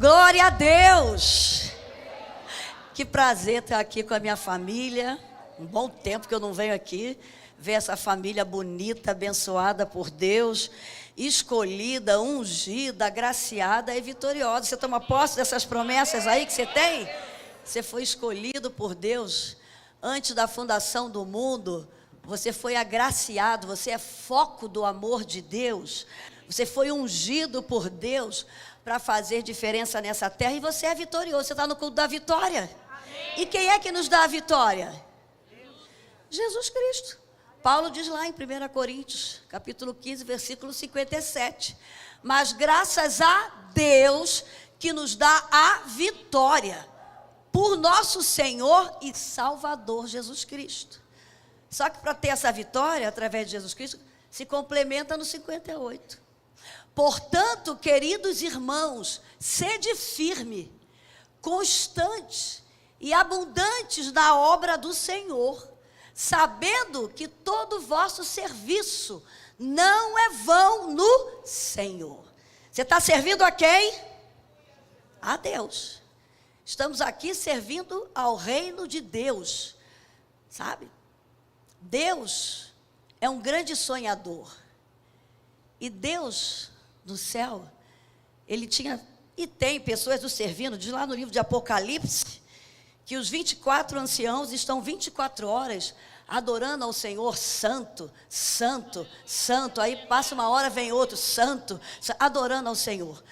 Glória a Deus! Que prazer estar aqui com a minha família. Um bom tempo que eu não venho aqui ver essa família bonita, abençoada por Deus, escolhida, ungida, agraciada e vitoriosa. Você toma posse dessas promessas aí que você tem? Você foi escolhido por Deus antes da fundação do mundo. Você foi agraciado, você é foco do amor de Deus. Você foi ungido por Deus para fazer diferença nessa terra e você é vitorioso. Você está no culto da vitória. Amém. E quem é que nos dá a vitória? Deus. Jesus Cristo. Paulo diz lá em 1 Coríntios, capítulo 15, versículo 57. Mas graças a Deus que nos dá a vitória por nosso Senhor e Salvador Jesus Cristo. Só que para ter essa vitória através de Jesus Cristo, se complementa no 58. Portanto, queridos irmãos, sede firme, constantes e abundantes na obra do Senhor, sabendo que todo vosso serviço não é vão no Senhor. Você está servindo a quem? A Deus. Estamos aqui servindo ao reino de Deus, sabe? Deus é um grande sonhador. E Deus, no céu, Ele tinha e tem pessoas o servindo. Diz lá no livro de Apocalipse, que os 24 anciãos estão 24 horas adorando ao Senhor, santo, santo, santo. Aí passa uma hora, vem outro, santo, adorando ao Senhor.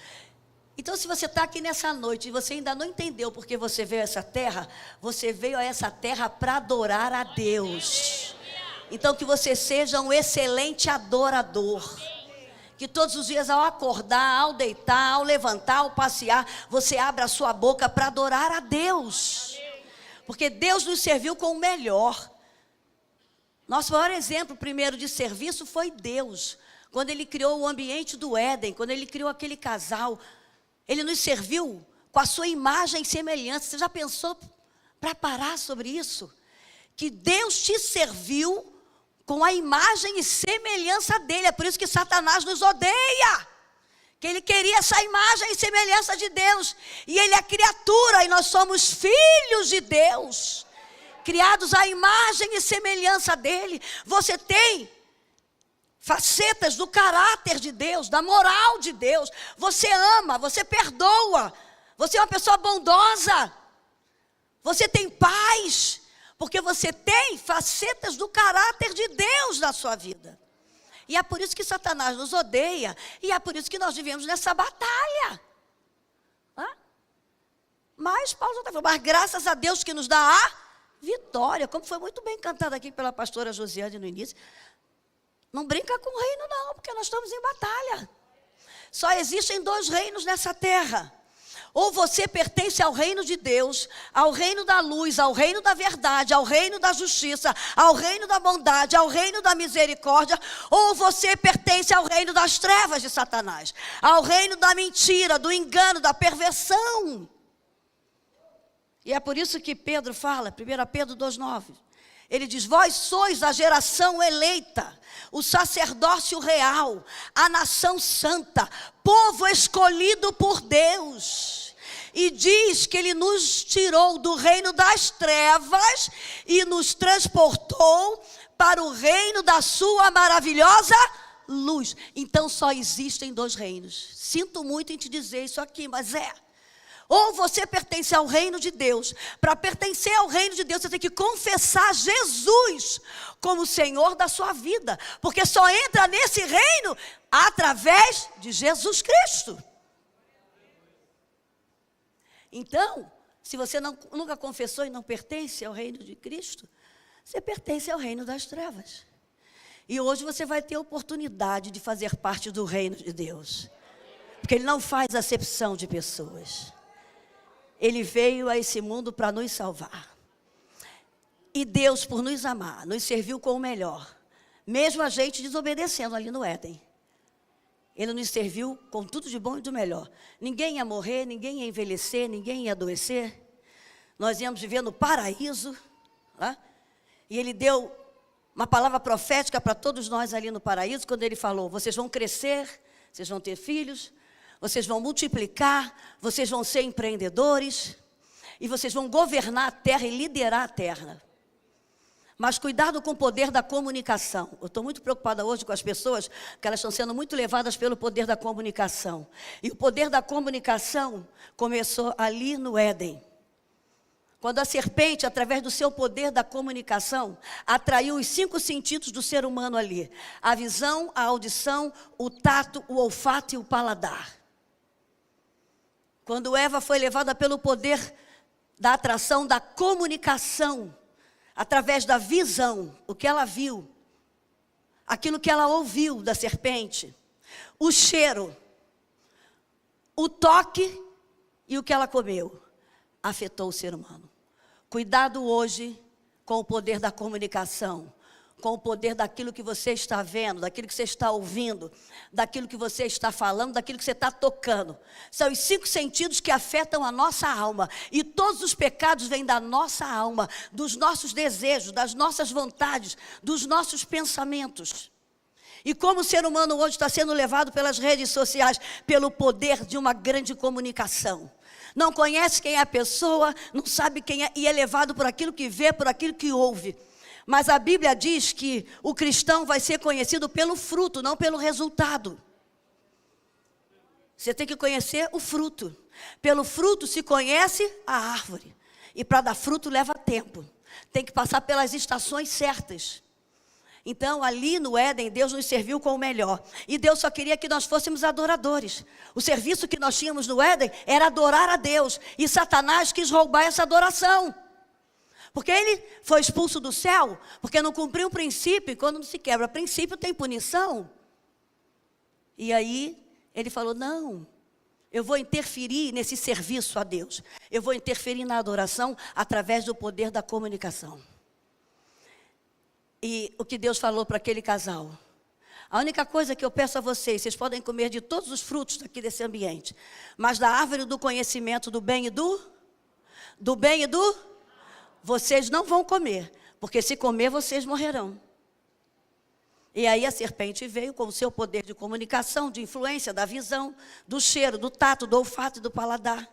Então, se você está aqui nessa noite e você ainda não entendeu porque você veio a essa terra, você veio a essa terra para adorar a Deus. Então, que você seja um excelente adorador. Que todos os dias, ao acordar, ao deitar, ao levantar, ao passear, você abra a sua boca para adorar a Deus. Porque Deus nos serviu com o melhor. Nosso maior exemplo, primeiro, de serviço foi Deus. Quando Ele criou o ambiente do Éden, quando Ele criou aquele casal, Ele nos serviu com a sua imagem e semelhança. Você já pensou para parar sobre isso? Que Deus te serviu com a imagem e semelhança dele. É por isso que Satanás nos odeia. Que ele queria essa imagem e semelhança de Deus. E ele é criatura e nós somos filhos de Deus. Criados à imagem e semelhança dele. Você tem facetas do caráter de Deus, da moral de Deus. Você ama, você perdoa. Você é uma pessoa bondosa. Você tem paz. Porque você tem facetas do caráter de Deus na sua vida. E é por isso que Satanás nos odeia. E é por isso que nós vivemos nessa batalha. Mas Paulo já está falando, mas graças a Deus que nos dá a vitória. Como foi muito bem cantado aqui pela pastora Josiane no início. Não brinca com o reino não, porque nós estamos em batalha. Só existem 2 reinos nessa terra. Ou você pertence ao reino de Deus, ao reino da luz, ao reino da verdade, ao reino da justiça, ao reino da bondade, ao reino da misericórdia, ou você pertence ao reino das trevas de Satanás, ao reino da mentira, do engano, da perversão. E é por isso que Pedro fala, 1 Pedro 2,9, ele diz, vós sois a geração eleita, o sacerdócio real, a nação santa, povo escolhido por Deus. E diz que Ele nos tirou do reino das trevas e nos transportou para o reino da sua maravilhosa luz. Então só existem 2 reinos. Sinto muito em te dizer isso aqui, mas é. Ou você pertence ao reino de Deus. Para pertencer ao reino de Deus, você tem que confessar Jesus como Senhor da sua vida. Porque só entra nesse reino através de Jesus Cristo. Então, se você nunca confessou e não pertence ao reino de Cristo, você pertence ao reino das trevas. E hoje você vai ter a oportunidade de fazer parte do reino de Deus. Porque Ele não faz acepção de pessoas. Ele veio a esse mundo para nos salvar. E Deus, por nos amar, nos serviu com o melhor. Mesmo a gente desobedecendo ali no Éden. Ele nos serviu com tudo de bom e do melhor. Ninguém ia morrer, ninguém ia envelhecer, ninguém ia adoecer. Nós íamos viver no paraíso. E Ele deu uma palavra profética para todos nós ali no paraíso, quando Ele falou, vocês vão crescer, vocês vão ter filhos, vocês vão multiplicar, vocês vão ser empreendedores, e vocês vão governar a terra e liderar a terra. Mas cuidado com o poder da comunicação. Eu estou muito preocupada hoje com as pessoas, que elas estão sendo muito levadas pelo poder da comunicação. E o poder da comunicação começou ali no Éden. Quando a serpente, através do seu poder da comunicação, atraiu os 5 sentidos do ser humano ali. A visão, a audição, o tato, o olfato e o paladar. Quando Eva foi levada pelo poder da atração, da comunicação, através da visão, o que ela viu, aquilo que ela ouviu da serpente, o cheiro, o toque e o que ela comeu, afetou o ser humano. Cuidado hoje com o poder da comunicação, com o poder daquilo que você está vendo, daquilo que você está ouvindo, daquilo que você está falando, daquilo que você está tocando. São os 5 sentidos que afetam a nossa alma. E todos os pecados vêm da nossa alma, dos nossos desejos, das nossas vontades, dos nossos pensamentos. E como o ser humano hoje está sendo levado pelas redes sociais, pelo poder de uma grande comunicação. Não conhece quem é a pessoa, não sabe quem é, e é levado por aquilo que vê, por aquilo que ouve. Mas a Bíblia diz que o cristão vai ser conhecido pelo fruto, não pelo resultado. Você tem que conhecer o fruto. Pelo fruto se conhece a árvore. E para dar fruto leva tempo. Tem que passar pelas estações certas. Então ali no Éden, Deus nos serviu com o melhor. E Deus só queria que nós fôssemos adoradores. O serviço que nós tínhamos no Éden era adorar a Deus. E Satanás quis roubar essa adoração. Porque ele foi expulso do céu, porque não cumpriu o princípio, e quando se quebra princípio tem punição. E aí ele falou, não, eu vou interferir nesse serviço a Deus. Eu vou interferir na adoração através do poder da comunicação. E o que Deus falou para aquele casal? A única coisa que eu peço a vocês podem comer de todos os frutos daqui desse ambiente, mas da árvore do conhecimento do bem e do bem e do... Vocês não vão comer, porque se comer vocês morrerão. E aí a serpente veio com o seu poder de comunicação, de influência, da visão, do cheiro, do tato, do olfato e do paladar.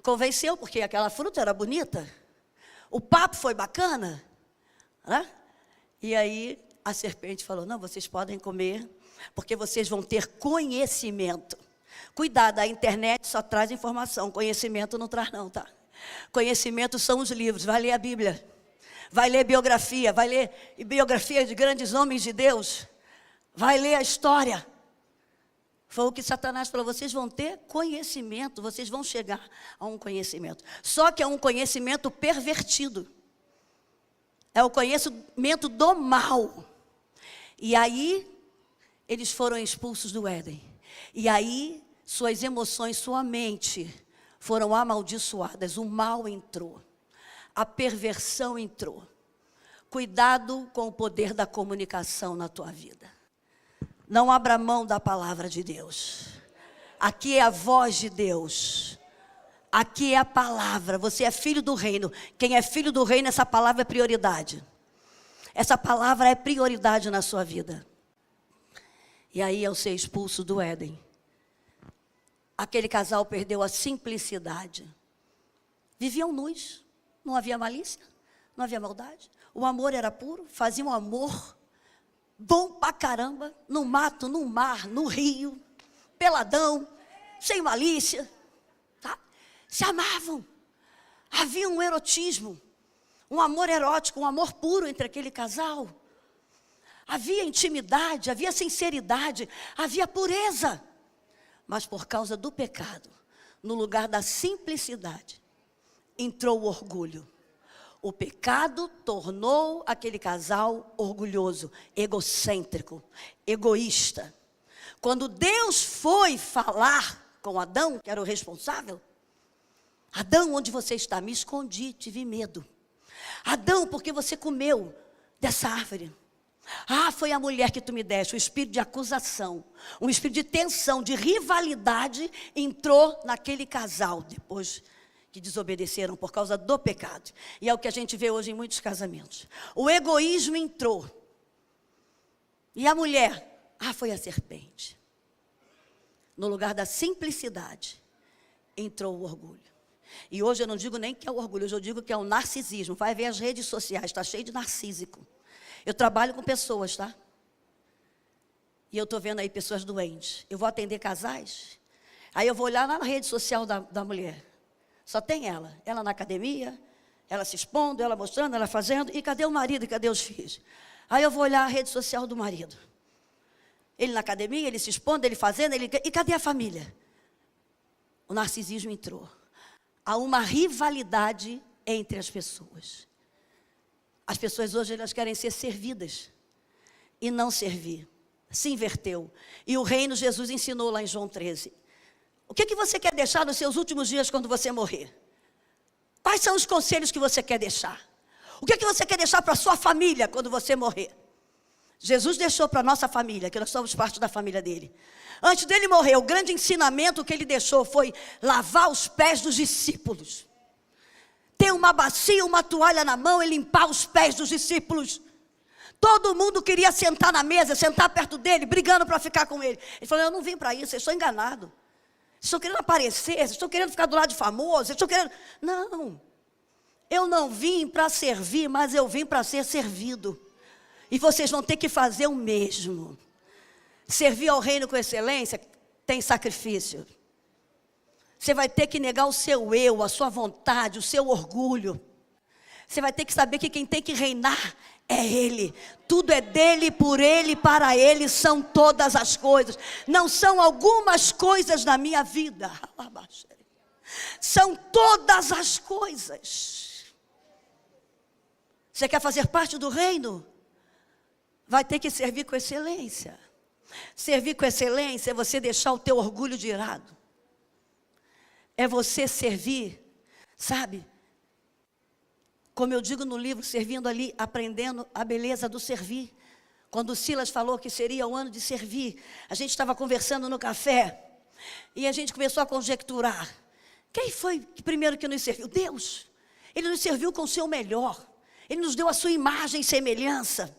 Convenceu, porque aquela fruta era bonita. O papo foi bacana, né? E aí a serpente falou, não, vocês podem comer, porque vocês vão ter conhecimento. Cuidado, a internet só traz informação, conhecimento não traz não, tá? Conhecimento são os livros, vai ler a Bíblia, vai ler biografia, vai ler biografia de grandes homens de Deus, vai ler a história. Foi o que Satanás falou, vocês vão ter conhecimento, vocês vão chegar a um conhecimento. Só que é um conhecimento pervertido, é o conhecimento do mal. E aí, eles foram expulsos do Éden. E aí, suas emoções, sua mente foram amaldiçoadas, o mal entrou, a perversão entrou. Cuidado com o poder da comunicação na tua vida. Não abra mão da palavra de Deus. Aqui é a voz de Deus. Aqui é a palavra. Você é filho do reino. Quem é filho do reino, essa palavra é prioridade. Essa palavra é prioridade na sua vida. E aí, ao ser expulso do Éden, aquele casal perdeu a simplicidade. Viviam nus, não havia malícia, não havia maldade. O amor era puro, faziam amor bom pra caramba, no mato, no mar, no rio, peladão, sem malícia, tá? Se amavam. Havia um erotismo, um amor erótico, um amor puro entre aquele casal. Havia intimidade, havia sinceridade, havia pureza. Mas por causa do pecado, no lugar da simplicidade, entrou o orgulho. O pecado tornou aquele casal orgulhoso, egocêntrico, egoísta. Quando Deus foi falar com Adão, que era o responsável, Adão, onde você está? Me escondi, tive medo. Adão, porque você comeu dessa árvore? Ah, foi a mulher que tu me deste. O espírito de acusação, um espírito de tensão, de rivalidade entrou naquele casal depois que desobedeceram por causa do pecado. E é o que a gente vê hoje em muitos casamentos. O egoísmo entrou. E a mulher, foi a serpente. no lugar da simplicidade, entrou o orgulho. E hoje eu não digo nem que é o orgulho, hoje eu digo que é o narcisismo. Vai ver as redes sociais, está cheio de narcísico. Eu trabalho com pessoas, tá? E eu estou vendo aí pessoas doentes. Eu vou atender casais, aí eu vou olhar lá na rede social da mulher. Só tem ela na academia, ela se expondo, ela mostrando, ela fazendo. E cadê o marido e cadê os filhos? Aí eu vou olhar a rede social do marido. Ele na academia, ele se expondo, ele fazendo, e cadê a família? O narcisismo entrou. Há uma rivalidade entre as pessoas. As pessoas hoje elas querem ser servidas e não servir. Se inverteu. E o reino Jesus ensinou lá em João 13. O que você quer deixar nos seus últimos dias quando você morrer? Quais são os conselhos que você quer deixar? O que você quer deixar para a sua família quando você morrer? Jesus deixou para a nossa família, que nós somos parte da família dele. Antes dele morrer, o grande ensinamento que ele deixou foi lavar os pés dos discípulos. Ter uma bacia, uma toalha na mão e limpar os pés dos discípulos. Todo mundo queria sentar na mesa, sentar perto dele, brigando para ficar com ele. Ele falou, eu não vim para isso, vocês estão enganados. Vocês estão querendo aparecer, vocês estão querendo ficar do lado de famoso, vocês estão querendo... Não, eu não vim para servir, mas eu vim para ser servido. E vocês vão ter que fazer o mesmo. Servir ao reino com excelência tem sacrifício. Você vai ter que negar o seu eu, a sua vontade, o seu orgulho. Você vai ter que saber que quem tem que reinar é Ele. Tudo é dele, por Ele, para Ele são todas as coisas. Não são algumas coisas na minha vida. São todas as coisas. Você quer fazer parte do reino? Vai ter que servir com excelência. Servir com excelência é você deixar o teu orgulho de lado. É você servir, sabe? Como eu digo no livro, servindo ali, aprendendo a beleza do servir. Quando o Silas falou que seria o ano de servir, a gente estava conversando no café, e a gente começou a conjecturar. Quem foi primeiro que nos serviu? Deus. Ele nos serviu com o seu melhor. Ele nos deu a sua imagem e semelhança.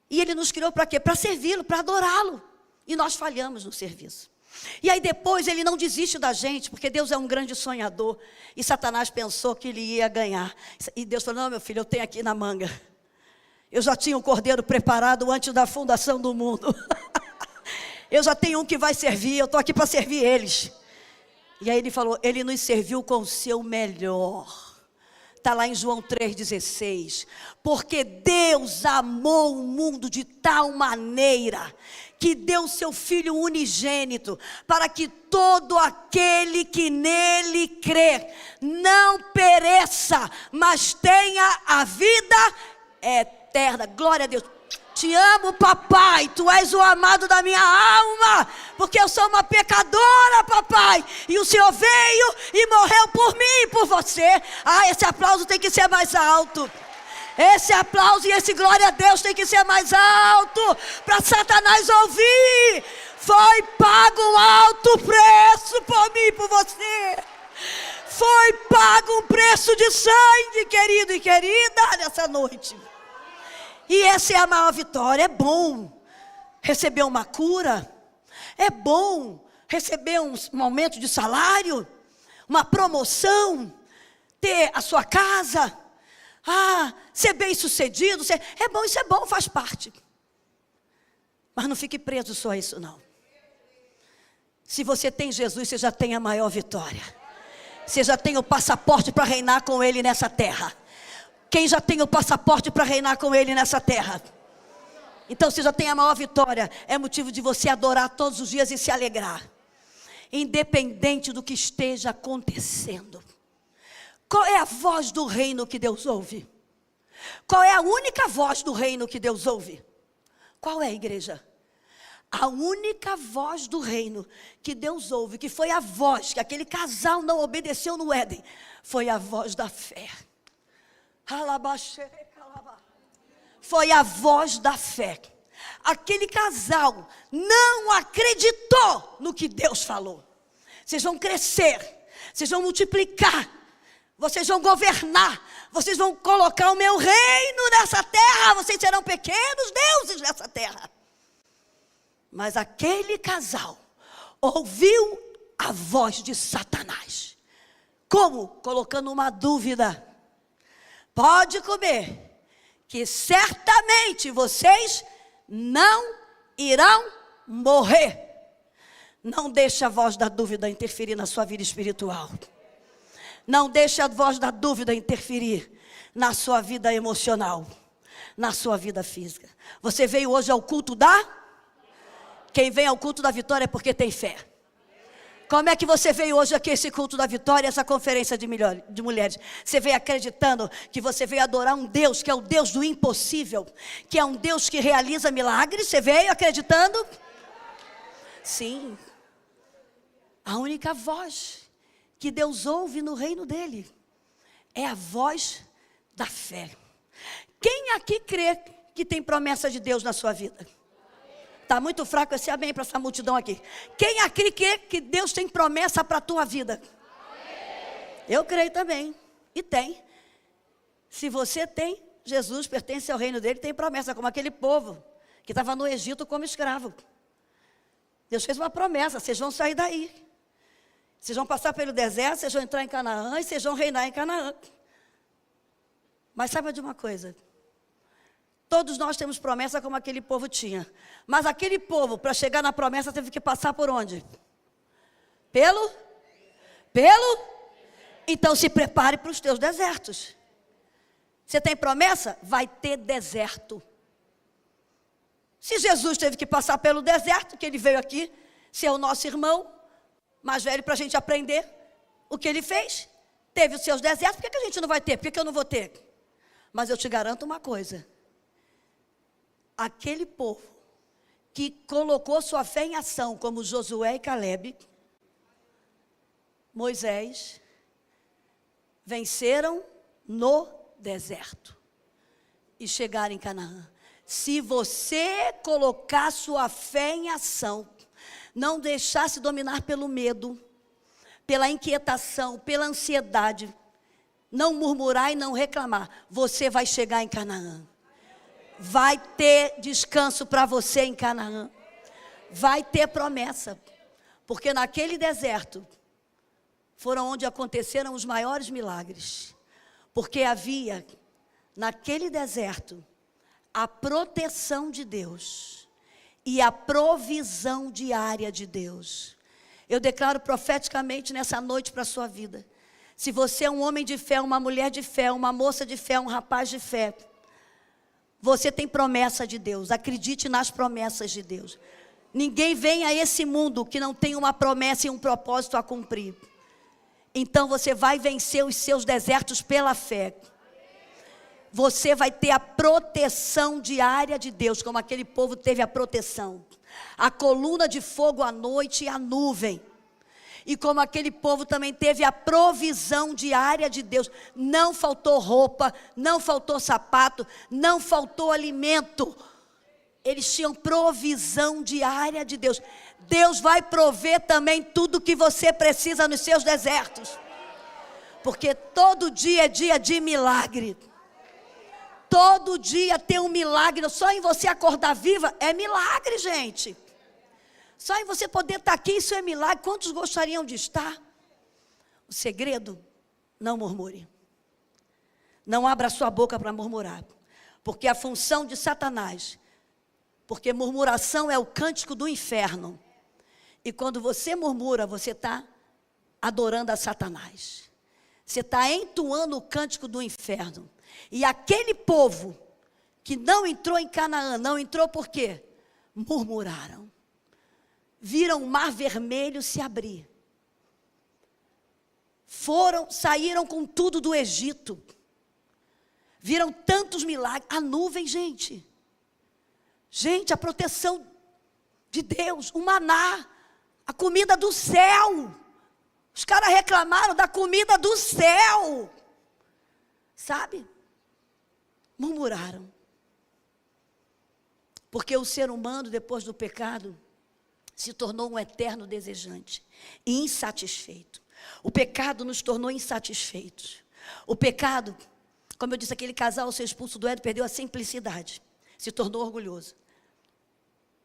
E Ele nos criou para quê? Para servi-lo, para adorá-lo. E nós falhamos no serviço. E aí depois Ele não desiste da gente, porque Deus é um grande sonhador. E Satanás pensou que Ele ia ganhar. E Deus falou, não meu filho, eu tenho aqui na manga. Eu já tinha um cordeiro preparado antes da fundação do mundo. Eu já tenho um que vai servir, eu estou aqui para servir eles. E aí Ele falou, Ele nos serviu com o seu melhor. Está lá em João 3,16. Porque Deus amou o mundo de tal maneira que deu o seu Filho unigênito, para que todo aquele que nele crer não pereça, mas tenha a vida eterna. Glória a Deus. Te amo, papai, tu és o amado da minha alma, porque eu sou uma pecadora, papai, e o Senhor veio e morreu por mim e por você. Esse aplauso tem que ser mais alto. Esse aplauso e esse glória a Deus tem que ser mais alto, para Satanás ouvir. Foi pago um alto preço por mim e por você. Foi pago um preço de sangue, querido e querida, nessa noite. E essa é a maior vitória. É bom receber uma cura, é bom receber um aumento de salário, uma promoção, ter a sua casa, ser bem sucedido, é bom, isso é bom, faz parte. Mas não fique preso só a isso não. Se você tem Jesus, você já tem a maior vitória. Você já tem o passaporte para reinar com Ele nessa terra. Quem já tem o passaporte para reinar com Ele nessa terra? Então você já tem a maior vitória. É motivo de você adorar todos os dias e se alegrar, independente do que esteja acontecendo. Qual é a voz do reino que Deus ouve? Qual é a única voz do reino que Deus ouve? Qual é, igreja? A única voz do reino que Deus ouve, que foi a voz que aquele casal não obedeceu no Éden, foi a voz da fé. Foi a voz da fé. Aquele casal não acreditou no que Deus falou. Vocês vão crescer, vocês vão multiplicar, vocês vão governar, vocês vão colocar o meu reino nessa terra, vocês serão pequenos deuses nessa terra. Mas aquele casal ouviu a voz de Satanás. Como? Colocando uma dúvida. Pode comer, que certamente vocês não irão morrer. Não deixe a voz da dúvida interferir na sua vida espiritual. Não deixe a voz da dúvida interferir na sua vida emocional, na sua vida física. Você veio hoje ao culto da... Quem vem ao culto da vitória é porque tem fé. Como é que você veio hoje aqui, esse culto da vitória, essa conferência de mulheres? Você veio acreditando que você veio adorar um Deus, que é o Deus do impossível, que é um Deus que realiza milagres? Você veio acreditando? Sim. A única voz que Deus ouve no reino dele é a voz da fé. Quem aqui crê que tem promessa de Deus na sua vida? Está muito fraco esse amém para essa multidão aqui. Quem aqui crê que Deus tem promessa para a tua vida? Eu creio também. E tem. Se você tem, Jesus pertence ao reino dele, tem promessa, como aquele povo que estava no Egito como escravo. Deus fez uma promessa: vocês vão sair daí. Vocês vão passar pelo deserto, vocês vão entrar em Canaã e vocês vão reinar em Canaã. Mas saiba de uma coisa. Todos nós temos promessa como aquele povo tinha. Mas aquele povo, para chegar na promessa, teve que passar por onde? Pelo? Então se prepare para os teus desertos. Você tem promessa? Vai ter deserto. Se Jesus teve que passar pelo deserto, que ele veio aqui, ser o nosso irmão mais velho, para a gente aprender o que ele fez, teve os seus desertos, por que a gente não vai ter? Por que eu não vou ter? Mas eu te garanto uma coisa: aquele povo que colocou sua fé em ação, como Josué e Caleb, Moisés, venceram no deserto e chegaram em Canaã. Se você colocar sua fé em ação, não deixar se dominar pelo medo, pela inquietação, pela ansiedade, não murmurar e não reclamar, você vai chegar em Canaã. Vai ter descanso para você em Canaã. Vai ter promessa. Porque naquele deserto foram onde aconteceram os maiores milagres. Porque havia naquele deserto a proteção de Deus e a provisão diária de Deus. Eu declaro profeticamente nessa noite para a sua vida: se você é um homem de fé, uma mulher de fé, uma moça de fé, um rapaz de fé, você tem promessa de Deus. Acredite nas promessas de Deus. Ninguém vem a esse mundo que não tem uma promessa e um propósito a cumprir. Então você vai vencer os seus desertos pela fé. Você vai ter a proteção diária de Deus, como aquele povo teve a proteção. A coluna de fogo à noite e a nuvem. E como aquele povo também teve a provisão diária de Deus. Não faltou roupa, não faltou sapato, não faltou alimento. Eles tinham provisão diária de Deus. Deus vai prover também tudo que você precisa nos seus desertos. Porque todo dia é dia de milagre. Todo dia tem um milagre. Só em você acordar viva é milagre, gente. Só em você poder estar aqui, isso é milagre. Quantos gostariam de estar? O segredo: não murmure. Não abra sua boca para murmurar. Porque a função de Satanás, porque murmuração é o cântico do inferno. E quando você murmura, você está adorando a Satanás. Você está entoando o cântico do inferno. E aquele povo que não entrou em Canaã, não entrou por quê? Murmuraram. Viram o mar vermelho se abrir. Saíram com tudo do Egito. Viram tantos milagres. A nuvem, gente. Gente, a proteção de Deus, o maná, a comida do céu. Os caras reclamaram da comida do céu. Sabe? Murmuraram. Porque o ser humano, depois do pecado, se tornou um eterno desejante e insatisfeito. O pecado nos tornou insatisfeitos. O pecado, como eu disse, aquele casal ao ser expulso do Éden perdeu a simplicidade, se tornou orgulhoso.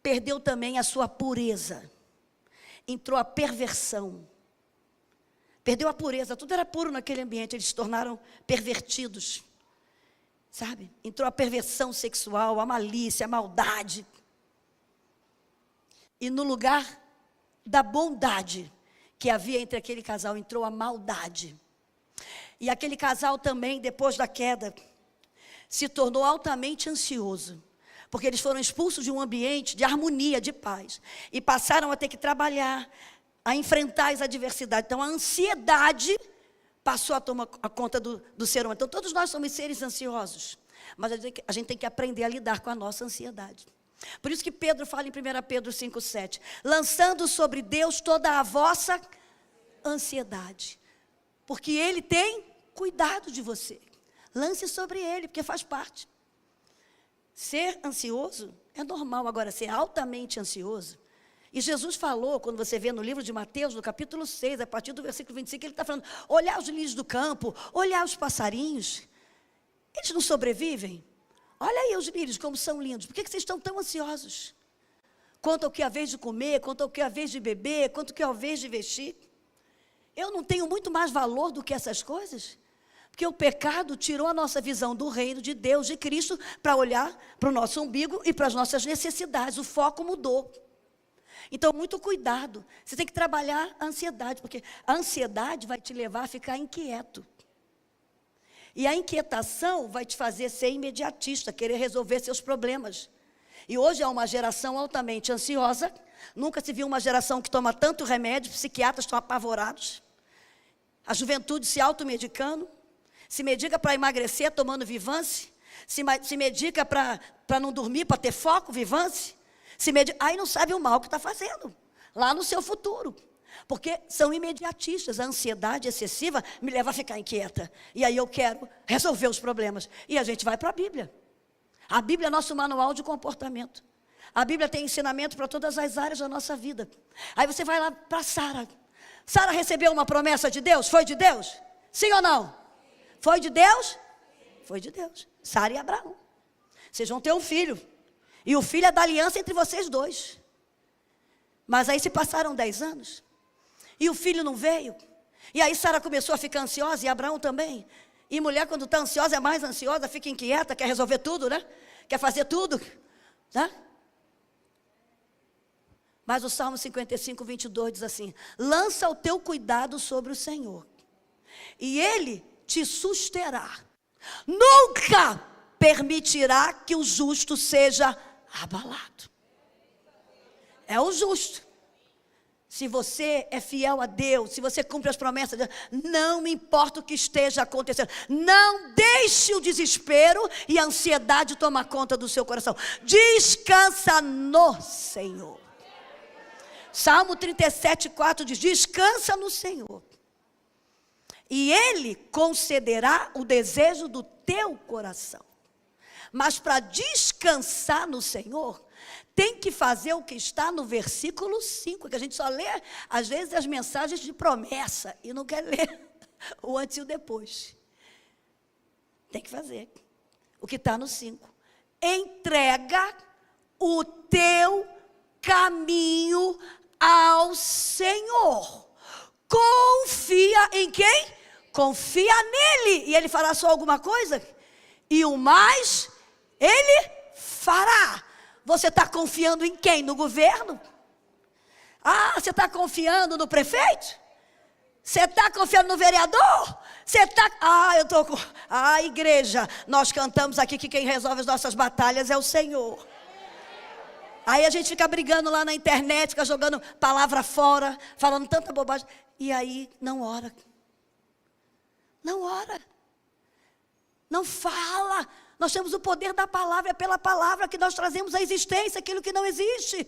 Perdeu também a sua pureza. entrou a perversão. Perdeu a pureza, tudo era puro naquele ambiente, eles se tornaram pervertidos. Sabe? Entrou a perversão sexual, a malícia, a maldade. E no lugar da bondade que havia entre aquele casal, entrou a maldade. E aquele casal também, depois da queda, se tornou altamente ansioso. Porque eles foram expulsos de um ambiente de harmonia, de paz. E passaram a ter que trabalhar, a enfrentar as adversidades. Então a ansiedade passou a tomar a conta do ser humano. Então todos nós somos seres ansiosos. Mas a gente tem que aprender a lidar com a nossa ansiedade. Por isso que Pedro fala em 1 Pedro 5,7. Lançando sobre Deus toda a vossa ansiedade. Porque Ele tem cuidado de você. Lance sobre Ele, porque faz parte. Ser ansioso é normal. Agora, ser altamente ansioso. E Jesus falou, quando você vê no livro de Mateus, no capítulo 6, a partir do versículo 25, Ele está falando, olhar os lírios do campo, olhar os passarinhos. Eles não sobrevivem? Olha aí os lírios, como são lindos. Por que vocês estão tão ansiosos? Quanto ao que é a vez de comer, quanto ao que é a vez de beber, quanto ao que é a vez de vestir. Eu não tenho muito mais valor do que essas coisas? Porque o pecado tirou a nossa visão do reino, de Deus, de Cristo, para olhar para o nosso umbigo e para as nossas necessidades. O foco mudou. Então, muito cuidado. Você tem que trabalhar a ansiedade, porque a ansiedade vai te levar a ficar inquieto. E a inquietação vai te fazer ser imediatista, querer resolver seus problemas. E hoje é uma geração altamente ansiosa. Nunca se viu uma geração que toma tanto remédio, psiquiatras estão apavorados. A juventude se automedicando. Se medica para emagrecer, tomando Vivance. Se medica para não dormir, para ter foco, Vivance. Aí não sabe o mal que está fazendo, lá no seu futuro. Porque são imediatistas. A ansiedade excessiva me leva a ficar inquieta. E aí eu quero resolver os problemas. E a gente vai para a Bíblia. A Bíblia é nosso manual de comportamento. A Bíblia tem ensinamento para todas as áreas da nossa vida. Aí você vai lá para Sara. Sara recebeu uma promessa de Deus? Foi de Deus? Sim ou não? Foi de Deus? Foi de Deus. Sara e Abraão. Vocês vão ter um filho. E o filho é da aliança entre vocês dois. Mas aí se passaram 10 anos. E o filho não veio. E aí Sara começou a ficar ansiosa, e Abraão também. E mulher, quando está ansiosa, é mais ansiosa, fica inquieta, quer resolver tudo, né? Quer fazer tudo, né? Mas o Salmo 55, 22 diz assim: lança o teu cuidado sobre o Senhor, e Ele te susterá. Nunca permitirá que o justo seja abalado. É o justo. Se você é fiel a Deus, se você cumpre as promessas de Deus, não importa o que esteja acontecendo, não deixe o desespero e a ansiedade tomar conta do seu coração. Descansa no Senhor. Salmo 37, 4 diz: descansa no Senhor, e Ele concederá o desejo do teu coração. Mas para descansar no Senhor, tem que fazer o que está no versículo 5, que a gente só lê, às vezes, as mensagens de promessa, e não quer ler o antes e o depois. Tem que fazer o que está no 5. Entrega o teu caminho ao Senhor. Confia em quem? Confia nele, e ele fará só alguma coisa? E o mais, ele fará. Você está confiando em quem? No governo? Ah, você está confiando no prefeito? Você está confiando no vereador? Você está... eu estou com... igreja, nós cantamos aqui que quem resolve as nossas batalhas é o Senhor. Aí a gente fica brigando lá na internet, fica jogando palavra fora, falando tanta bobagem. E aí não ora. Não ora. Não fala. Nós temos o poder da palavra, é pela palavra que nós trazemos à existência aquilo que não existe.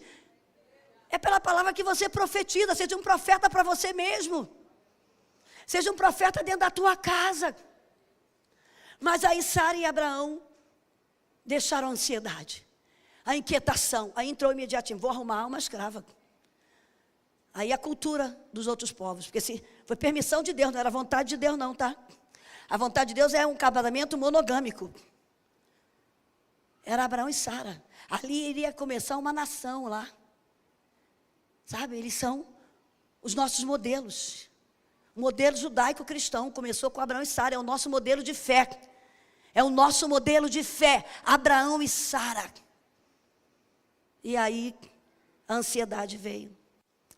É pela palavra que você profetiza. Seja um profeta para você mesmo. Seja um profeta dentro da tua casa. Mas aí Sara e Abraão deixaram a ansiedade, a inquietação. Aí entrou imediatamente: vou arrumar uma escrava. Aí a cultura dos outros povos, porque se foi permissão de Deus, não era vontade de Deus não, tá? A vontade de Deus é um casamento monogâmico. Era Abraão e Sara. Ali iria começar uma nação lá. Sabe, eles são os nossos modelos. O modelo judaico-cristão começou com Abraão e Sara, é o nosso modelo de fé. É o nosso modelo de fé, Abraão e Sara. E aí, a ansiedade veio.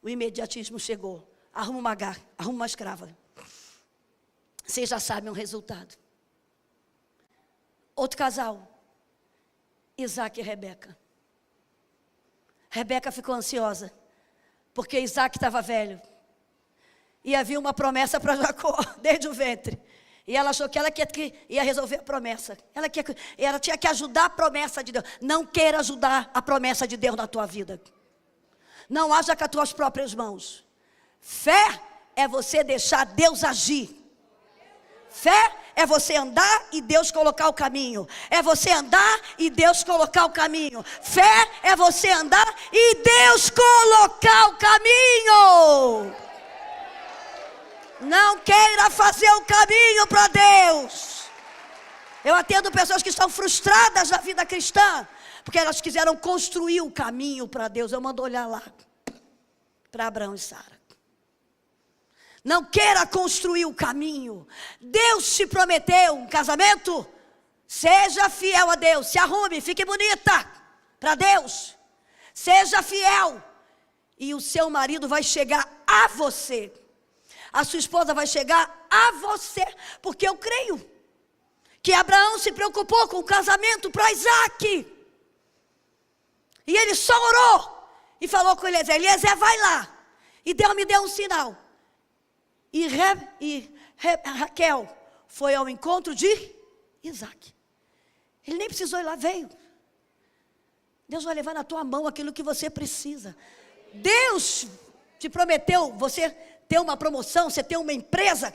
O imediatismo chegou. Arruma uma escrava. Vocês já sabem o resultado. Outro casal, Isaac e Rebeca. Rebeca ficou ansiosa, porque Isaac estava velho. E havia uma promessa para Jacó, desde o ventre. E ela achou que ela ia resolver a promessa. Ela tinha que ajudar a promessa de Deus. Não queira ajudar a promessa de Deus na tua vida. Não haja com as tuas próprias mãos. Fé é você deixar Deus agir. Fé é você andar e Deus colocar o caminho. É você andar e Deus colocar o caminho. Fé é você andar e Deus colocar o caminho. Não queira fazer o caminho para Deus. Eu atendo pessoas que estão frustradas na vida cristã, porque elas quiseram construir o caminho para Deus. Eu mando olhar lá, para Abraão e Sara. Não queira construir o caminho. Deus te prometeu um casamento. Seja fiel a Deus. Se arrume, fique bonita para Deus. Seja fiel. E o seu marido vai chegar a você. A sua esposa vai chegar a você. Porque eu creio que Abraão se preocupou com o casamento para Isaac. E ele só orou. E falou com Eliezer: Eliezer, vai lá. E Deus me deu um sinal. E Raquel foi ao encontro de Isaac. Ele nem precisou ir lá, veio. Deus vai levar na tua mão aquilo que você precisa. Deus te prometeu você ter uma promoção, você ter uma empresa.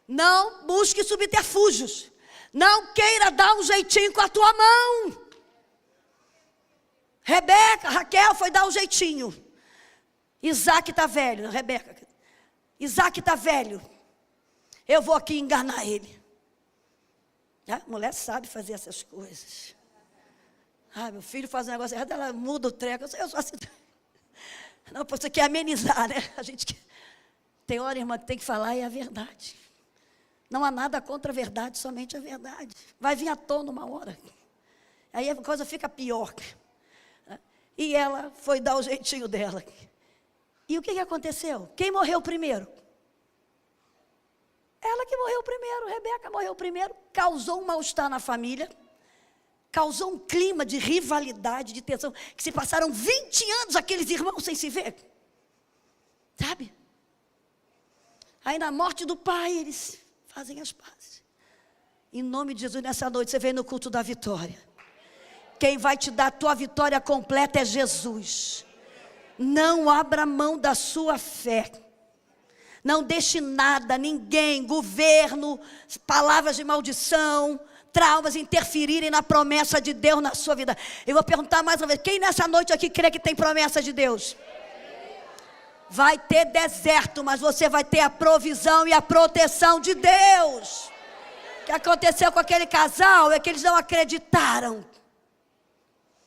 Não busque subterfúgios. Não queira dar um jeitinho com a tua mão. Raquel foi dar um jeitinho. Isaac está velho, Isaac está velho. Eu vou aqui enganar ele. A mulher sabe fazer essas coisas. Meu filho faz um negócio errado, ela muda o treco. Eu sou assim. Não, você quer amenizar, né? A gente tem hora, irmã, que tem que falar e é a verdade. Não há nada contra a verdade, somente a verdade. Vai vir à tona uma hora. Aí a coisa fica pior. E ela foi dar o jeitinho dela. E o que aconteceu? Quem morreu primeiro? Ela que morreu primeiro, Rebeca morreu primeiro. Causou um mal-estar na família. Causou um clima de rivalidade, de tensão. Que se passaram 20 anos aqueles irmãos sem se ver. Sabe? Aí na morte do pai, eles fazem as pazes. Em nome de Jesus, nessa noite, você vem no culto da vitória. Quem vai te dar a tua vitória completa é Jesus. Não abra mão da sua fé. Não deixe nada, ninguém, governo, palavras de maldição, traumas interferirem na promessa de Deus na sua vida. Eu vou perguntar mais uma vez: quem nessa noite aqui crê que tem promessa de Deus? Vai ter deserto, mas você vai ter a provisão e a proteção de Deus. O que aconteceu com aquele casal é que eles não acreditaram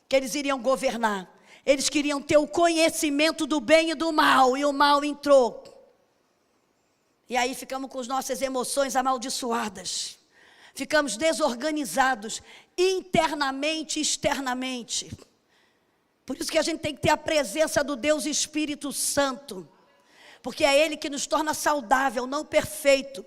que eles iriam governar. Eles queriam ter o conhecimento do bem e do mal, e o mal entrou. E aí ficamos com as nossas emoções amaldiçoadas. Ficamos desorganizados, internamente e externamente. Por isso que a gente tem que ter a presença do Deus Espírito Santo. Porque é Ele que nos torna saudável, não perfeito.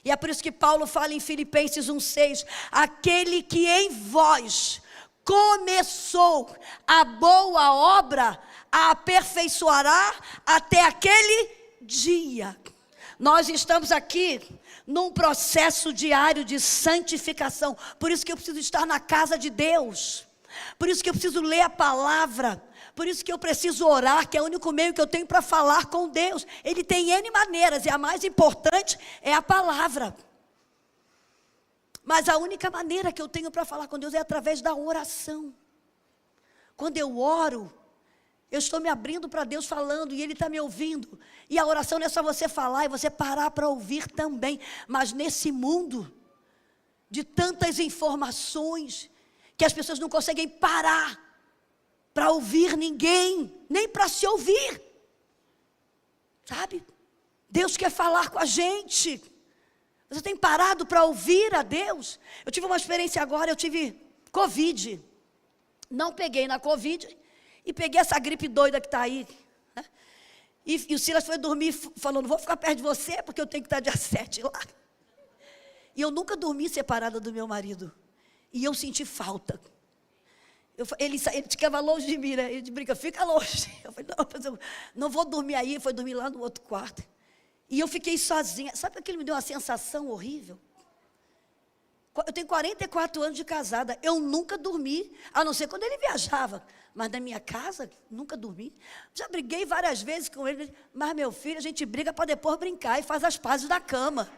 E é por isso que Paulo fala em Filipenses 1,6: aquele que em vós começou a boa obra, a aperfeiçoará até aquele dia. Nós estamos aqui num processo diário de santificação. Por isso que eu preciso estar na casa de Deus. Por isso que eu preciso ler a palavra. Por isso que eu preciso orar, que é o único meio que eu tenho para falar com Deus. Ele tem N maneiras, e a mais importante é a palavra. Mas a única maneira que eu tenho para falar com Deus é através da oração. Quando eu oro, eu estou me abrindo para Deus falando, e Ele está me ouvindo. E a oração não é só você falar e você parar para ouvir também. Mas nesse mundo de tantas informações, que as pessoas não conseguem parar para ouvir ninguém, nem para se ouvir. Sabe? Deus quer falar com a gente. Você tem parado para ouvir a Deus? Eu tive uma experiência agora, eu tive Covid. Não peguei na Covid e peguei essa gripe doida que está aí. Né? E o Silas foi dormir falando, não vou ficar perto de você porque eu tenho que estar dia 7 lá. E eu nunca dormi separada do meu marido. E eu senti falta. Ele ficava longe de mim, né? Ele brinca, fica longe. Eu falei, não vou dormir aí. Ele foi dormir lá no outro quarto. E eu fiquei sozinha. Sabe aquilo me deu uma sensação horrível? Eu tenho 44 anos de casada. Eu nunca dormi, a não ser quando ele viajava. Mas na minha casa, nunca dormi. Já briguei várias vezes com ele. Mas meu filho, a gente briga para depois brincar e faz as pazes da cama.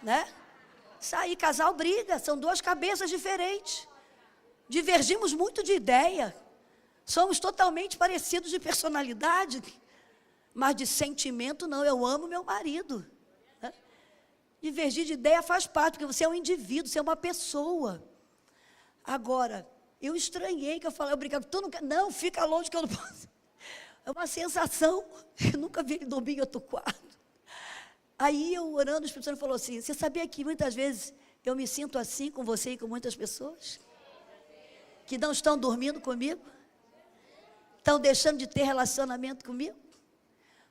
Né? Sair, casal briga. São duas cabeças diferentes. Divergimos muito de ideia. Somos totalmente parecidos de personalidade. Mas de sentimento não, eu amo meu marido. Né? Divergir de ideia faz parte, porque você é um indivíduo, você é uma pessoa. Agora, eu estranhei que eu falei, eu brincava, tu não quer? Não, fica longe que eu não posso. É uma sensação, eu nunca vi ele dormir em outro quarto. Aí eu orando, o Espírito Santo falou assim, você sabia que muitas vezes eu me sinto assim com você e com muitas pessoas? Que não estão dormindo comigo? Estão deixando de ter relacionamento comigo?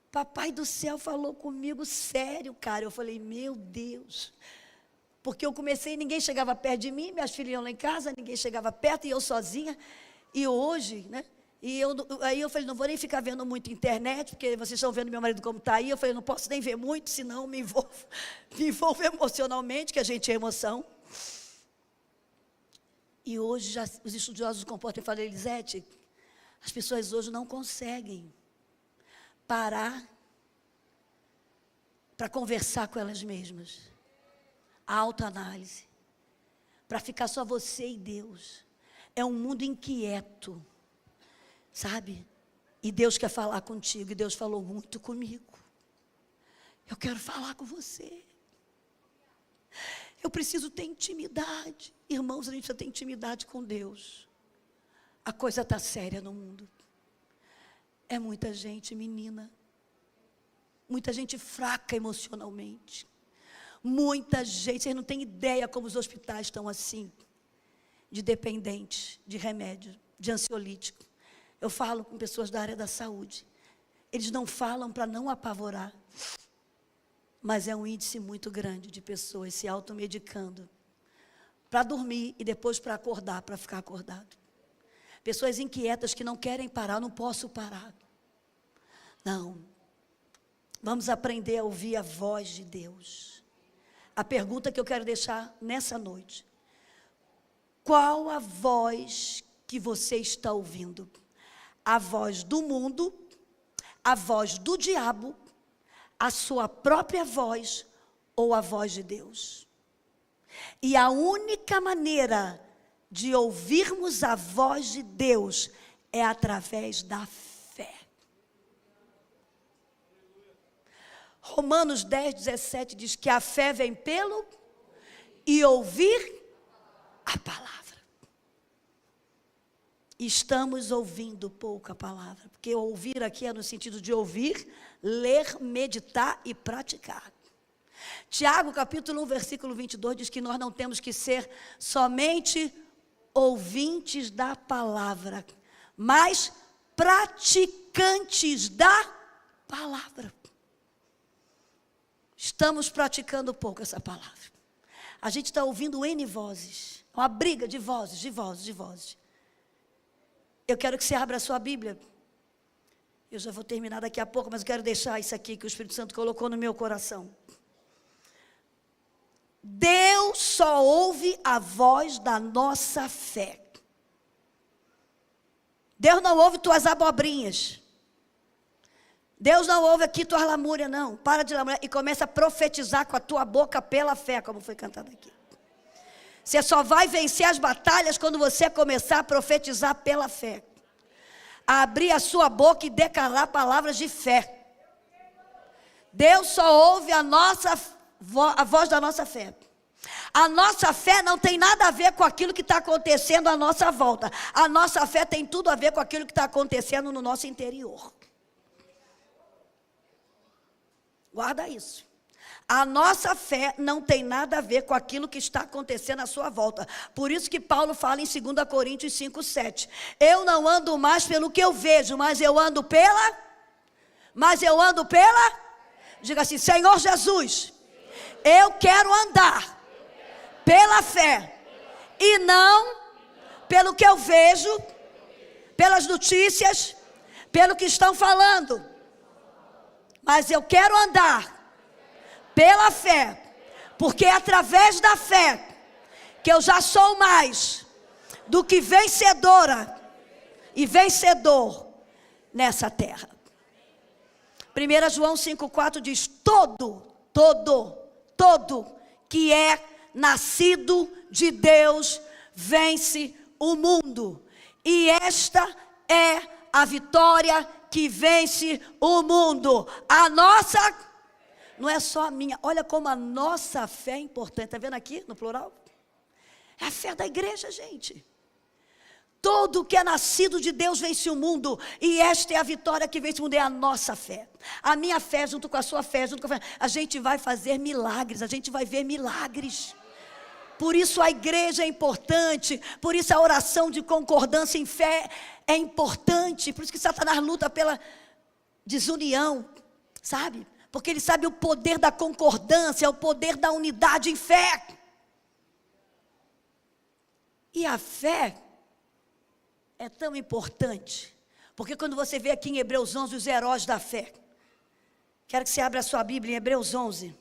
Papai do céu falou comigo sério, cara. Eu falei, meu Deus. Porque eu comecei, ninguém chegava perto de mim, minhas filhas iam lá em casa, ninguém chegava perto, e eu sozinha. E hoje, né? Aí eu falei, não vou nem ficar vendo muito internet, porque vocês estão vendo meu marido como está aí. Eu falei, não posso nem ver muito, senão me envolvo emocionalmente, que a gente é emoção. E hoje, já, os estudiosos do comportamento falam, Elisete, as pessoas hoje não conseguem parar para conversar com elas mesmas. A autoanálise. Para ficar só você e Deus. É um mundo inquieto. Sabe? E Deus quer falar contigo. E Deus falou muito comigo. Eu quero falar com você. Eu preciso ter intimidade. Irmãos, a gente precisa ter intimidade com Deus. A coisa está séria no mundo. É muita gente, menina. Muita gente fraca emocionalmente. Muita gente, vocês não têm ideia como os hospitais estão assim. De dependentes, de remédio, de ansiolítico. Eu falo com pessoas da área da saúde. Eles não falam para não apavorar. Mas é um índice muito grande de pessoas se automedicando. Para dormir e depois para acordar, para ficar acordado. Pessoas inquietas que não querem parar, não posso parar. Não. Vamos aprender a ouvir a voz de Deus. A pergunta que eu quero deixar nessa noite. Qual a voz que você está ouvindo? A voz do mundo, a voz do diabo, a sua própria voz ou a voz de Deus? E a única maneira de ouvirmos a voz de Deus é através da fé. Romanos 10:17 diz que a fé vem pelo e ouvir a palavra. Estamos ouvindo pouco a palavra, porque ouvir aqui é no sentido de ouvir, ler, meditar e praticar. Tiago capítulo 1, versículo 22 diz que nós não temos que ser somente ouvintes da palavra, mas praticantes da palavra. Estamos praticando pouco essa palavra. A gente está ouvindo N vozes, uma briga de vozes, de vozes, de vozes. Eu quero que você abra a sua Bíblia. Eu já vou terminar daqui a pouco, mas eu quero deixar isso aqui que o Espírito Santo colocou no meu coração. Deus só ouve a voz da nossa fé. Deus não ouve tuas abobrinhas. Deus não ouve aqui tua lamúria, não. Para de lamúria e começa a profetizar com a tua boca pela fé, como foi cantado aqui. Você só vai vencer as batalhas quando você começar a profetizar pela fé. A abrir a sua boca e declarar palavras de fé. Deus só ouve a voz da nossa fé. A nossa fé não tem nada a ver com aquilo que está acontecendo à nossa volta. A nossa fé tem tudo a ver com aquilo que está acontecendo no nosso interior. Guarda isso. A nossa fé não tem nada a ver com aquilo que está acontecendo à sua volta. Por isso que Paulo fala em 2 Coríntios 5:7. Eu não ando mais pelo que eu vejo, mas eu ando pela... Diga assim, Senhor Jesus, eu quero andar pela fé e não pelo que eu vejo, pelas notícias, pelo que estão falando. Mas eu quero andar pela fé, porque é através da fé que eu já sou mais do que vencedora e vencedor nessa terra. 1 João 5,4 diz, todo que é nascido de Deus vence o mundo. E esta é a vitória que vence o mundo. A nossa... Não é só a minha, olha como a nossa fé é importante. Está vendo aqui no plural? É a fé da igreja, gente. Todo que é nascido de Deus vence o mundo. E esta é a vitória que vence o mundo, é a nossa fé. A minha fé junto com a sua fé, junto com a fé. A gente vai fazer milagres, a gente vai ver milagres. Por isso a igreja é importante, por isso a oração de concordância em fé é importante. Por isso que Satanás luta pela desunião, sabe? Porque ele sabe o poder da concordância, o poder da unidade em fé. E a fé é tão importante, porque quando você vê aqui em Hebreus 11 os heróis da fé, quero que você abra a sua Bíblia em Hebreus 11.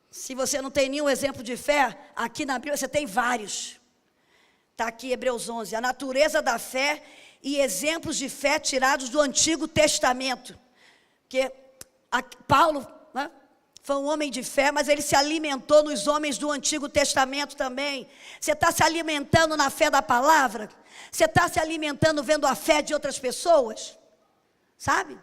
Se você não tem nenhum exemplo de fé, aqui na Bíblia você tem vários. Está aqui Hebreus 11, a natureza da fé e exemplos de fé tirados do Antigo Testamento. Porque Paulo, né, foi um homem de fé, mas ele se alimentou nos homens do Antigo Testamento também. Você está se alimentando na fé da palavra? Você está se alimentando vendo a fé de outras pessoas? Sabe?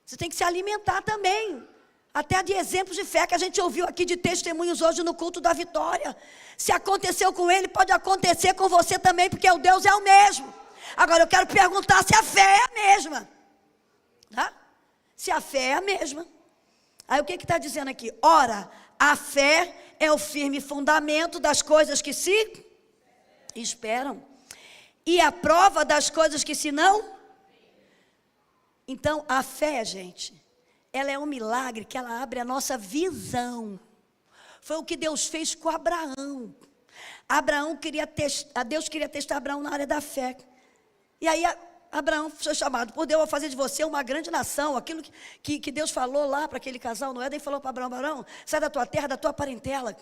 Você tem que se alimentar também. Até de exemplos de fé que a gente ouviu aqui, de testemunhos hoje no culto da vitória. Se aconteceu com ele, pode acontecer com você também, porque o Deus é o mesmo. Agora eu quero perguntar se a fé é a mesma. Tá? Se a fé é a mesma. Aí o que está dizendo aqui? Ora, a fé é o firme fundamento das coisas que se esperam. E a prova das coisas que se não. Então a fé, gente, ela é um milagre que ela abre a nossa visão. Foi o que Deus fez com Abraão. Deus queria testar Abraão na área da fé. E aí Abraão foi chamado por Deus a fazer de você uma grande nação. Aquilo que Deus falou lá para aquele casal no Éden, falou para Abraão, Abraão, sai da tua terra, da tua parentela.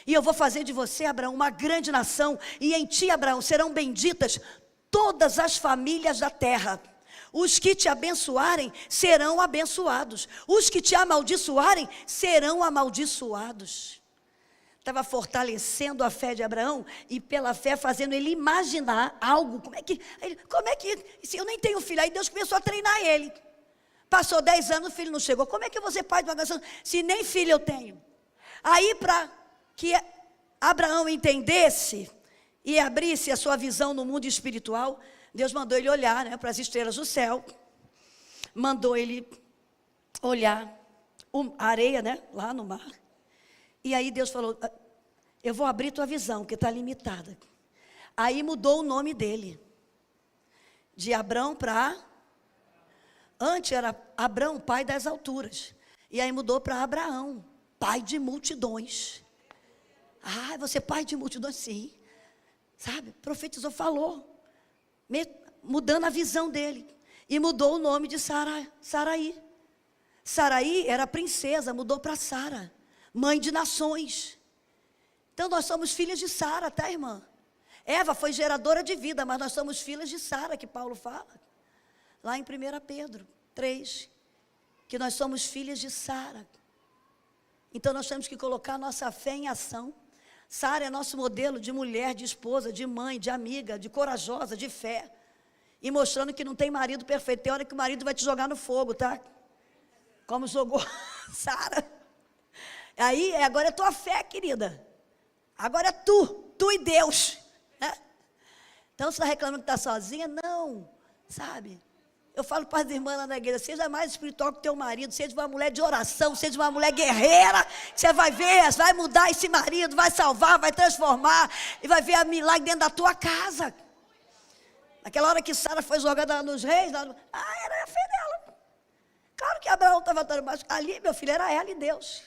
E eu vou fazer de você, Abraão, uma grande nação. E em ti, Abraão, serão benditas todas as famílias da terra. Os que te abençoarem serão abençoados. Os que te amaldiçoarem serão amaldiçoados. Estava fortalecendo a fé de Abraão e pela fé fazendo ele imaginar algo. Como é que se eu nem tenho filho? Aí Deus começou a treinar ele. Passou 10 anos, o filho não chegou. Como é que eu vou ser pai de uma nação se nem filho eu tenho? Aí para que Abraão entendesse e abrisse a sua visão no mundo espiritual, Deus mandou ele olhar, né, para as estrelas do céu. Mandou ele olhar a areia, né, lá no mar. E aí Deus falou, eu vou abrir tua visão, que está limitada. Aí mudou o nome dele. De Abrão para... Antes era Abrão, pai das alturas. E aí mudou para Abraão, pai de multidões. Ah, você é pai de multidões? Sim. Sabe, profetizou, falou. Mudando a visão dele. E mudou o nome de Saraí. Saraí era princesa, mudou para Sara. Mãe de nações. Então nós somos filhas de Sara, tá, irmã? Eva foi geradora de vida, mas nós somos filhas de Sara, que Paulo fala. Lá em 1 Pedro 3, que nós somos filhas de Sara. Então nós temos que colocar nossa fé em ação. Sara é nosso modelo de mulher, de esposa, de mãe, de amiga, de corajosa, de fé. E mostrando que não tem marido perfeito. Tem hora que o marido vai te jogar no fogo, tá? Como jogou Sara. Aí, agora é tua fé, querida. Agora é tu e Deus, né? Então, você está reclamando que está sozinha? Não, sabe? Eu falo para as irmãs lá na igreja, seja mais espiritual que o teu marido, seja uma mulher de oração, seja uma mulher guerreira, você vai ver, vai mudar esse marido, vai salvar, vai transformar, e vai ver a milagre dentro da tua casa. Naquela hora que Sara foi jogada nos reis, era a fé dela. Claro que Abraão estava dando, mas ali, meu filho, era ela e Deus.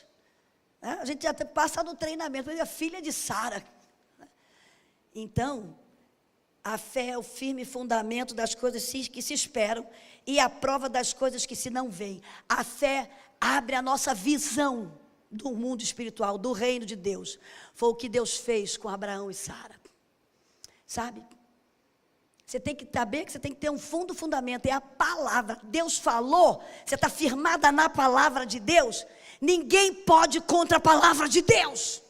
A gente já passa no treinamento, mas é filha de Sara. Então, a fé é o firme fundamento das coisas que se esperam e a prova das coisas que se não veem. A fé abre a nossa visão do mundo espiritual, do reino de Deus. Foi o que Deus fez com Abraão e Sara. Sabe? Você tem que saber que você tem que ter um fundamento, é a palavra. Deus falou, você está firmada na palavra de Deus. Ninguém pode ir contra a palavra de Deus.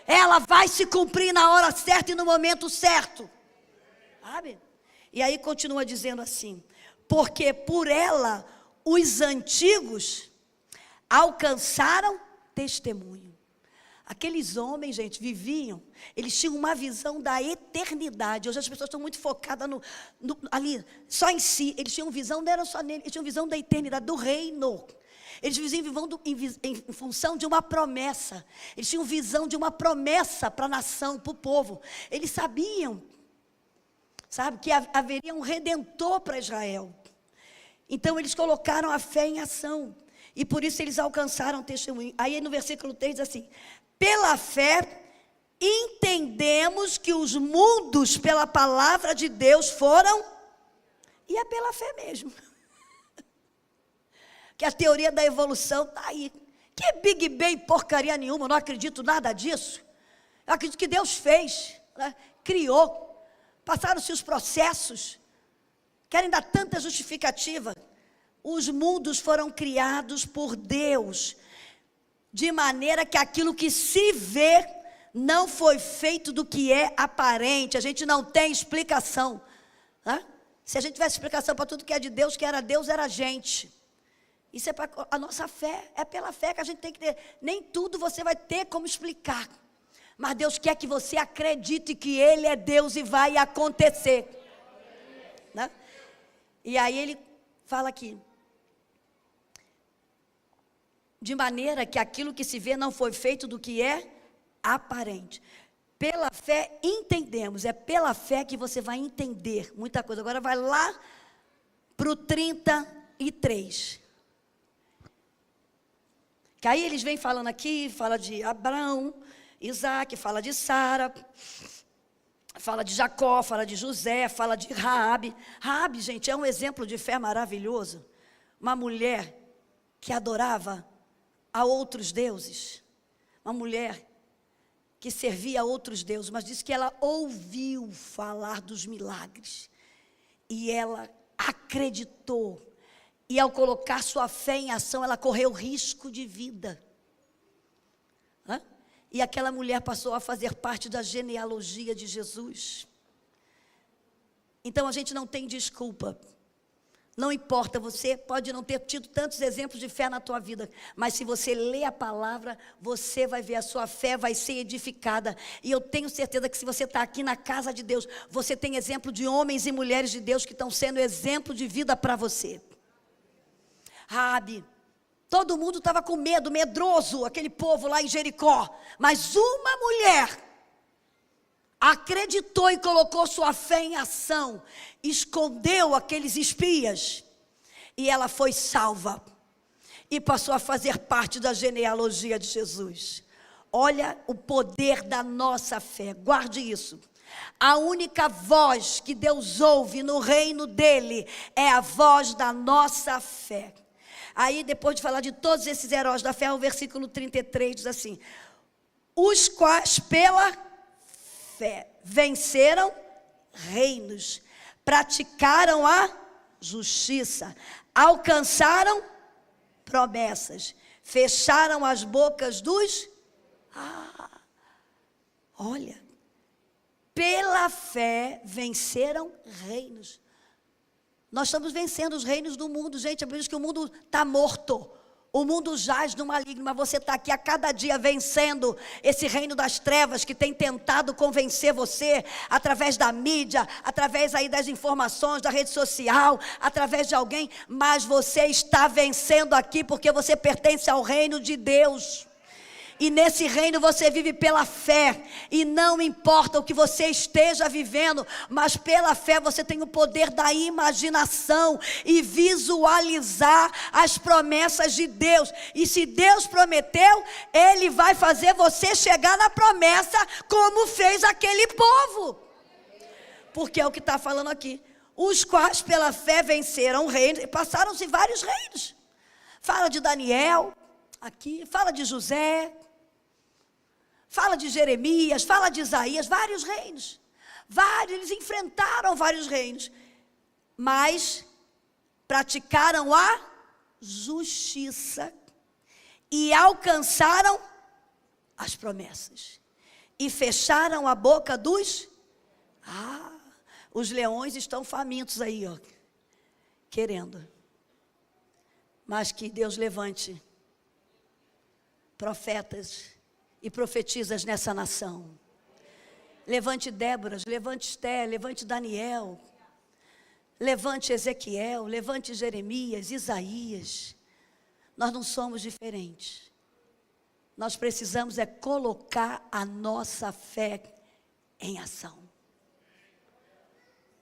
Ela vai se cumprir na hora certa e no momento certo. Sabe? E aí continua dizendo assim: porque por ela os antigos alcançaram testemunho. Aqueles homens, gente, viviam, eles tinham uma visão da eternidade. Hoje as pessoas estão muito focadas ali, só em si. Eles tinham visão, não era só nele, eles tinham visão da eternidade, do reino. Eles viviam em função de uma promessa. Eles tinham visão de uma promessa para a nação, para o povo. Eles sabiam, sabe, que haveria um redentor para Israel. Então eles colocaram a fé em ação. E por isso eles alcançaram testemunho. Aí no versículo 3 diz assim: pela fé entendemos que os mundos pela palavra de Deus foram, e é pela fé mesmo. Que a teoria da evolução está aí. Que Big Bang porcaria nenhuma, eu não acredito nada disso. Eu acredito que Deus fez, né? Criou, passaram-se os processos, querem dar tanta justificativa. Os mundos foram criados por Deus, de maneira que aquilo que se vê não foi feito do que é aparente. A gente não tem explicação, né? Se a gente tivesse explicação para tudo que é de Deus, que era Deus, era a gente. Isso é para a nossa fé, é pela fé que a gente tem que ter. Nem tudo você vai ter como explicar, mas Deus quer que você acredite que Ele é Deus e vai acontecer, né? E aí ele fala aqui: de maneira que aquilo que se vê não foi feito do que é aparente. Pela fé entendemos, é pela fé que você vai entender muita coisa. Agora vai lá para o 33. Que aí eles vêm falando aqui, fala de Abraão, Isaac, fala de Sara, fala de Jacó, fala de José, fala de Raabe. Raabe, gente, é um exemplo de fé maravilhoso. Uma mulher que adorava a outros deuses. Uma mulher que servia a outros deuses, mas diz que ela ouviu falar dos milagres. E ela acreditou. E ao colocar sua fé em ação, ela correu risco de vida. E aquela mulher passou a fazer parte da genealogia de Jesus. Então a gente não tem desculpa. Não importa, você pode não ter tido tantos exemplos de fé na tua vida, mas se você lê a palavra, você vai ver a sua fé vai ser edificada. E eu tenho certeza que se você está aqui na casa de Deus, você tem exemplo de homens e mulheres de Deus que estão sendo exemplo de vida para você. Raabe, todo mundo estava com medo, medroso, aquele povo lá em Jericó, mas uma mulher acreditou e colocou sua fé em ação, escondeu aqueles espias, e ela foi salva, e passou a fazer parte da genealogia de Jesus. Olha o poder da nossa fé, guarde isso. A única voz que Deus ouve no reino dele é a voz da nossa fé. Aí depois de falar de todos esses heróis da fé, o versículo 33 diz assim: os quais pela fé venceram reinos, praticaram a justiça, alcançaram promessas, fecharam as bocas dos... olha, pela fé venceram reinos. Nós estamos vencendo os reinos do mundo, gente. É por isso que o mundo está morto. O mundo jaz no maligno, mas você está aqui a cada dia vencendo esse reino das trevas que tem tentado convencer você através da mídia, através aí das informações, da rede social, através de alguém, mas você está vencendo aqui porque você pertence ao reino de Deus. E nesse reino você vive pela fé, e não importa o que você esteja vivendo, mas pela fé você tem o poder da imaginação e visualizar as promessas de Deus. E se Deus prometeu, Ele vai fazer você chegar na promessa, como fez aquele povo. Porque é o que está falando aqui. Os quais pela fé venceram o reino, e passaram-se vários reinos. Fala de Daniel, aqui, fala de José, fala de Jeremias, fala de Isaías, vários reinos. Eles enfrentaram vários reinos, mas praticaram a justiça e alcançaram as promessas. E fecharam a boca dos... os leões estão famintos aí, ó, querendo. Mas que Deus levante profetas e profetizas nessa nação. Levante Déboras, levante Esté, levante Daniel, levante Ezequiel, levante Jeremias, Isaías. Nós não somos diferentes. Nós precisamos é colocar a nossa fé em ação.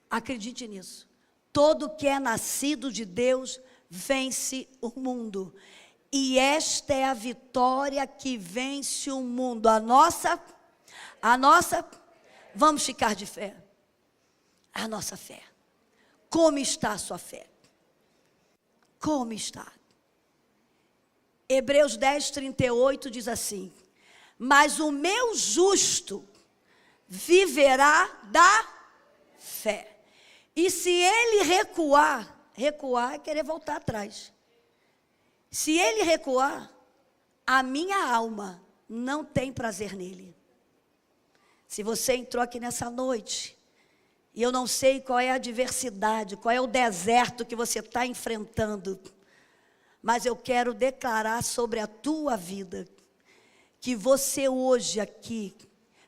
Acredite nisso. Todo que é nascido de Deus vence o mundo. E esta é a vitória que vence o mundo. A nossa, vamos ficar de fé. A nossa fé. Como está a sua fé? Como está? Hebreus 10:38 diz assim: mas o meu justo viverá da fé. E se ele recuar é querer voltar atrás. Se ele recuar, a minha alma não tem prazer nele. Se você entrou aqui nessa noite, e eu não sei qual é a adversidade, qual é o deserto que você está enfrentando, mas eu quero declarar sobre a tua vida, que você hoje aqui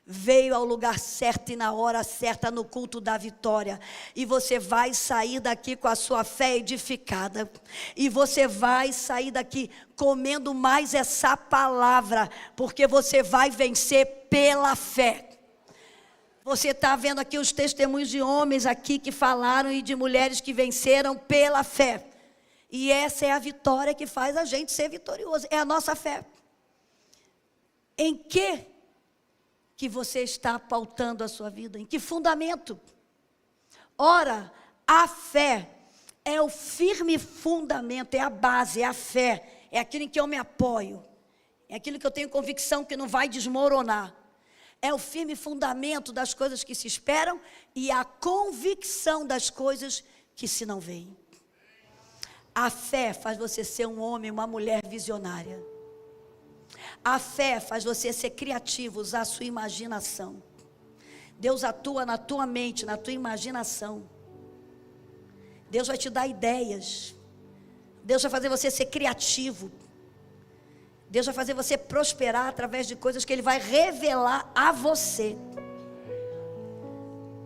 veio ao lugar certo e na hora certa, no culto da vitória, e você vai sair daqui com a sua fé edificada, e você vai sair daqui comendo mais essa palavra, porque você vai vencer pela fé. Você está vendo aqui os testemunhos de homens aqui que falaram, e de mulheres que venceram pela fé, e essa é a vitória que faz a gente ser vitorioso, é a nossa fé. Em que você está pautando a sua vida? Em que fundamento? Ora, a fé é o firme fundamento, é a base, é a fé, é aquilo em que eu me apoio, é aquilo que eu tenho convicção que não vai desmoronar. É o firme fundamento das coisas que se esperam e a convicção das coisas que se não veem. A fé faz você ser um homem, uma mulher visionária. A fé faz você ser criativo, usar a sua imaginação. Deus atua na tua mente, na tua imaginação. Deus vai te dar ideias. Deus vai fazer você ser criativo. Deus vai fazer você prosperar através de coisas que Ele vai revelar a você.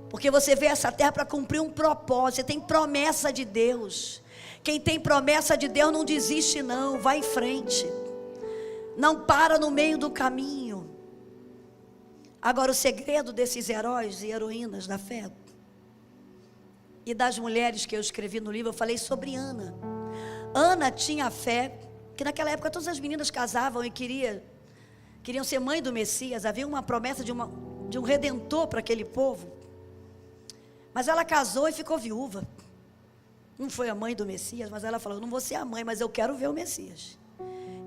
Porque você veio a essa terra para cumprir um propósito. Você tem promessa de Deus. Quem tem promessa de Deus não desiste não, vai em frente. Não para no meio do caminho. Agora o segredo desses heróis e heroínas da fé, e das mulheres que eu escrevi no livro, eu falei sobre Ana. Ana tinha fé, que naquela época todas as meninas casavam e queriam ser mãe do Messias. Havia uma promessa de um redentor para aquele povo. Mas ela casou e ficou viúva. Não foi a mãe do Messias, mas ela falou: não vou ser a mãe, mas eu quero ver o Messias.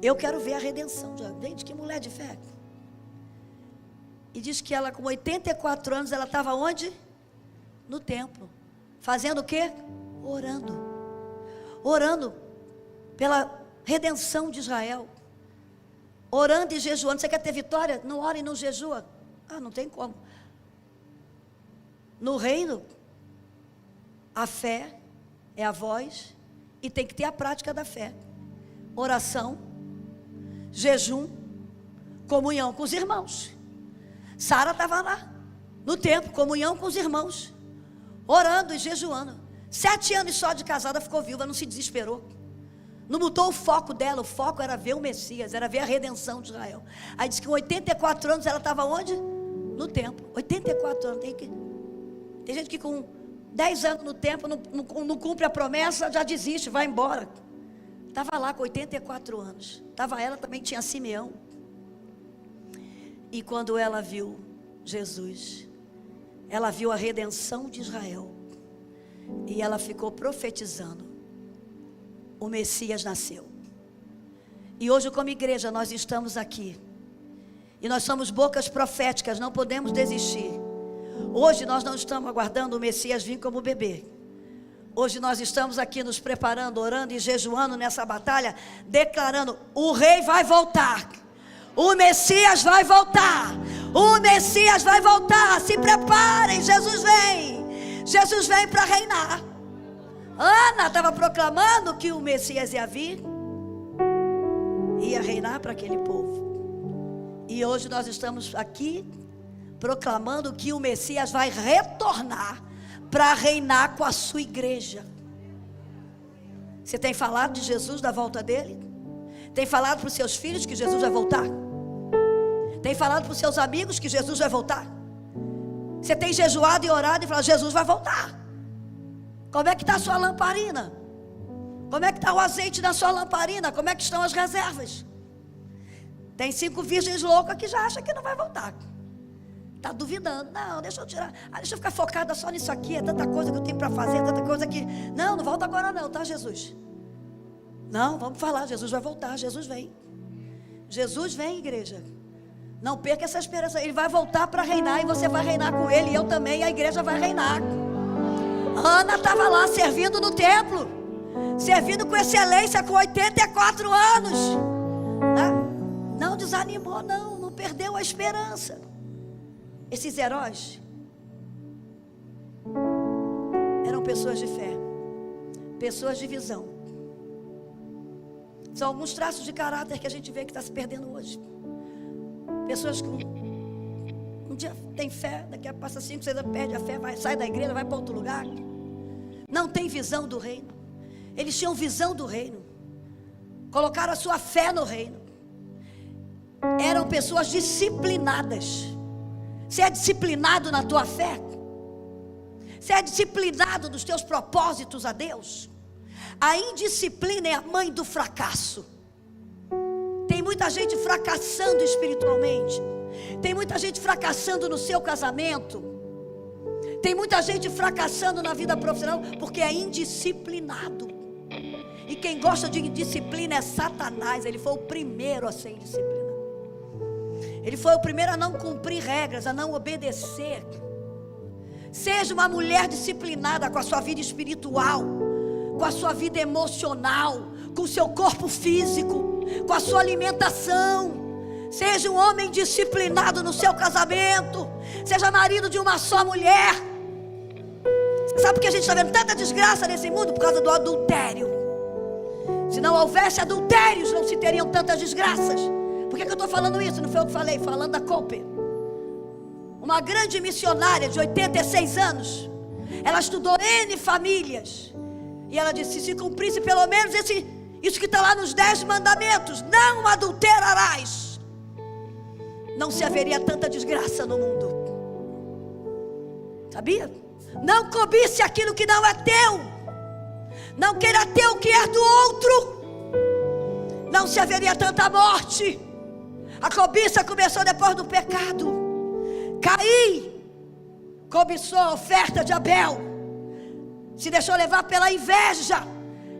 Eu quero ver a redenção. Gente, que mulher de fé. E diz que ela, com 84 anos, ela estava onde? No templo. Fazendo o quê? Orando. Orando pela redenção de Israel. Orando e jejuando. Você quer ter vitória? Não ora e não jejua. Não tem como. No reino, a fé é a voz, e tem que ter a prática da fé. oração, jejum, comunhão com os irmãos. Sara estava lá, no templo, comunhão com os irmãos, orando e jejuando. 7 anos só de casada, ficou viúva, não se desesperou. Não mudou o foco dela, o foco era ver o Messias, era ver a redenção de Israel. Aí diz que com 84 anos ela estava onde? No templo. 84 anos. Tem gente que com 10 anos no templo não cumpre a promessa, já desiste, vai embora. Estava lá com 84 anos. Estava ela, também tinha Simeão. E quando ela viu Jesus, ela viu a redenção de Israel. E ela ficou profetizando. O Messias nasceu. E hoje, como igreja, nós estamos aqui. E nós somos bocas proféticas, não podemos desistir. Hoje nós não estamos aguardando o Messias vir como bebê. Hoje nós estamos aqui nos preparando, orando e jejuando nessa batalha, declarando: o rei vai voltar. O Messias vai voltar. O Messias vai voltar. Se preparem, Jesus vem. Jesus vem para reinar. Ana estava proclamando que o Messias ia vir, ia reinar para aquele povo. E hoje nós estamos aqui proclamando que o Messias vai retornar para reinar com a sua igreja. Você tem falado de Jesus, da volta dele? Tem falado para os seus filhos que Jesus vai voltar? Tem falado para os seus amigos que Jesus vai voltar? Você tem jejuado e orado e falado: Jesus vai voltar. Como é que está a sua lamparina? Como é que está o azeite da sua lamparina? Como é que estão as reservas? Tem 5 virgens loucas que já acham que não vai voltar. Está duvidando. Não, deixa eu tirar. Deixa eu ficar focada só nisso aqui. É tanta coisa que eu tenho para fazer, tanta coisa que... Não volta agora não, tá, Jesus? Não, vamos falar, Jesus vai voltar, Jesus vem. Jesus vem, igreja. Não perca essa esperança. Ele vai voltar para reinar e você vai reinar com ele, e eu também, e a igreja vai reinar. Ana estava lá servindo no templo, servindo com excelência, com 84 anos. Não desanimou, não perdeu a esperança. Esses heróis eram pessoas de fé, pessoas de visão. São alguns traços de caráter que a gente vê que está se perdendo hoje. Pessoas que um dia tem fé, daqui a passa 5, 6 anos, perde a fé, sai da igreja, vai para outro lugar. Não tem visão do reino. Eles tinham visão do reino, colocaram a sua fé no reino. Eram pessoas disciplinadas. Você é disciplinado na tua fé? Você é disciplinado nos teus propósitos a Deus? A indisciplina é a mãe do fracasso. Tem muita gente fracassando espiritualmente. Tem muita gente fracassando no seu casamento. Tem muita gente fracassando na vida profissional porque é indisciplinado. E quem gosta de disciplina é Satanás. Ele foi o primeiro a ser indisciplinado. Ele foi o primeiro a não cumprir regras, a não obedecer. Seja uma mulher disciplinada com a sua vida espiritual, com a sua vida emocional, com o seu corpo físico, com a sua alimentação. Seja um homem disciplinado no seu casamento. Seja marido de uma só mulher. Sabe por que a gente está vendo tanta desgraça nesse mundo? Por causa do adultério. Se não houvesse adultérios, não se teriam tantas desgraças. Por que eu estou falando isso? Não foi eu que falei, falando da Cooper. Uma grande missionária de 86 anos. Ela estudou N famílias. E ela disse: se cumprisse pelo menos isso que está lá nos 10 mandamentos: não adulterarás, não se haveria tanta desgraça no mundo. Sabia? Não cobice aquilo que não é teu. Não queira ter o que é do outro. Não se haveria tanta morte. A cobiça começou depois do pecado. Caim cobiçou a oferta de Abel. Se deixou levar pela inveja,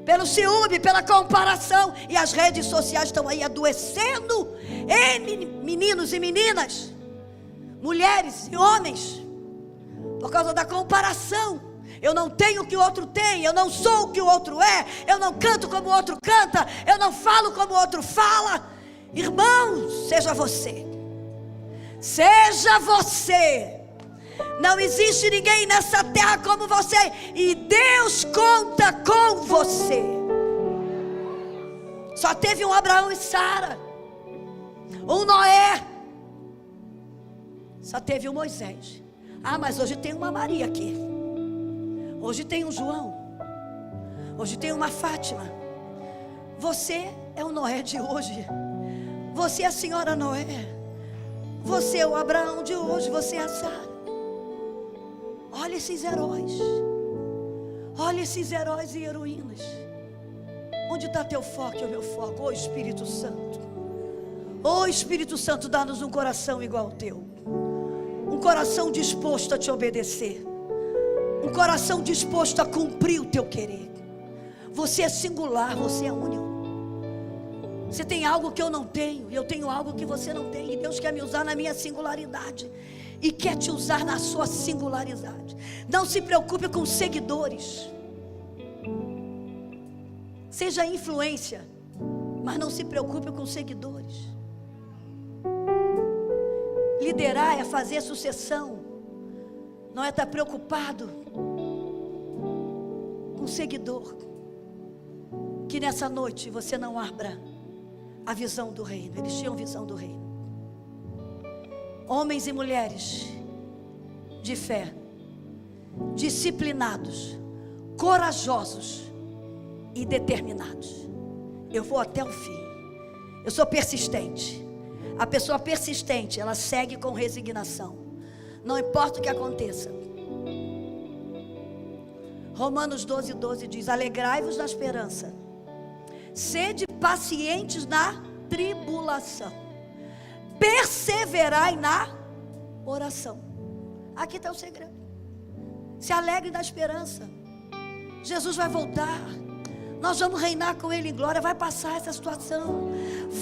pelo ciúme, pela comparação. E as redes sociais estão aí adoecendo meninos e meninas, mulheres e homens, por causa da comparação. Eu não tenho o que o outro tem, eu não sou o que o outro é, eu não canto como o outro canta, eu não falo como o outro fala. Irmão, seja você. Seja você. Não existe ninguém nessa terra como você. E Deus conta com você. Só teve um Abraão e Sara. Um Noé. Só teve um Moisés. Ah, mas hoje tem uma Maria aqui. Hoje tem um João. Hoje tem uma Fátima. Você é o Noé de hoje. Você é a senhora Noé. Você é o Abraão de hoje. Você é a Sara. Olha esses heróis. Olha esses heróis e heroínas. Onde está teu foco e o meu foco? Ô Espírito Santo. Ô Espírito Santo, dá-nos um coração igual ao teu. Um coração disposto a te obedecer. Um coração disposto a cumprir o teu querer. Você é singular, você é único. Você tem algo que eu não tenho, e eu tenho algo que você não tem. E Deus quer me usar na minha singularidade. E quer te usar na sua singularidade. Não se preocupe com seguidores. Seja influência, mas não se preocupe com seguidores. Liderar é fazer sucessão. Não é estar preocupado com seguidor. Que nessa noite você não abra a visão do reino. Eles tinham visão do reino. Homens e mulheres de fé, disciplinados, corajosos e determinados. Eu vou até o fim. Eu sou persistente. A pessoa persistente, ela segue com resignação. Não importa o que aconteça. Romanos 12:12 diz: alegrai-vos na esperança, sede pacientes na tribulação, perseverai na oração. Aqui está o segredo. Se alegre na esperança. Jesus vai voltar. Nós vamos reinar com Ele em glória. Vai passar essa situação.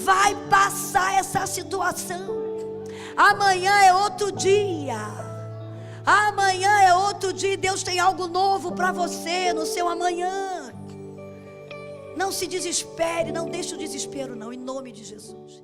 Vai passar essa situação. Amanhã é outro dia. Amanhã é outro dia. Deus tem algo novo para você no seu amanhã. Não se desespere. Não deixe o desespero não. Em nome de Jesus.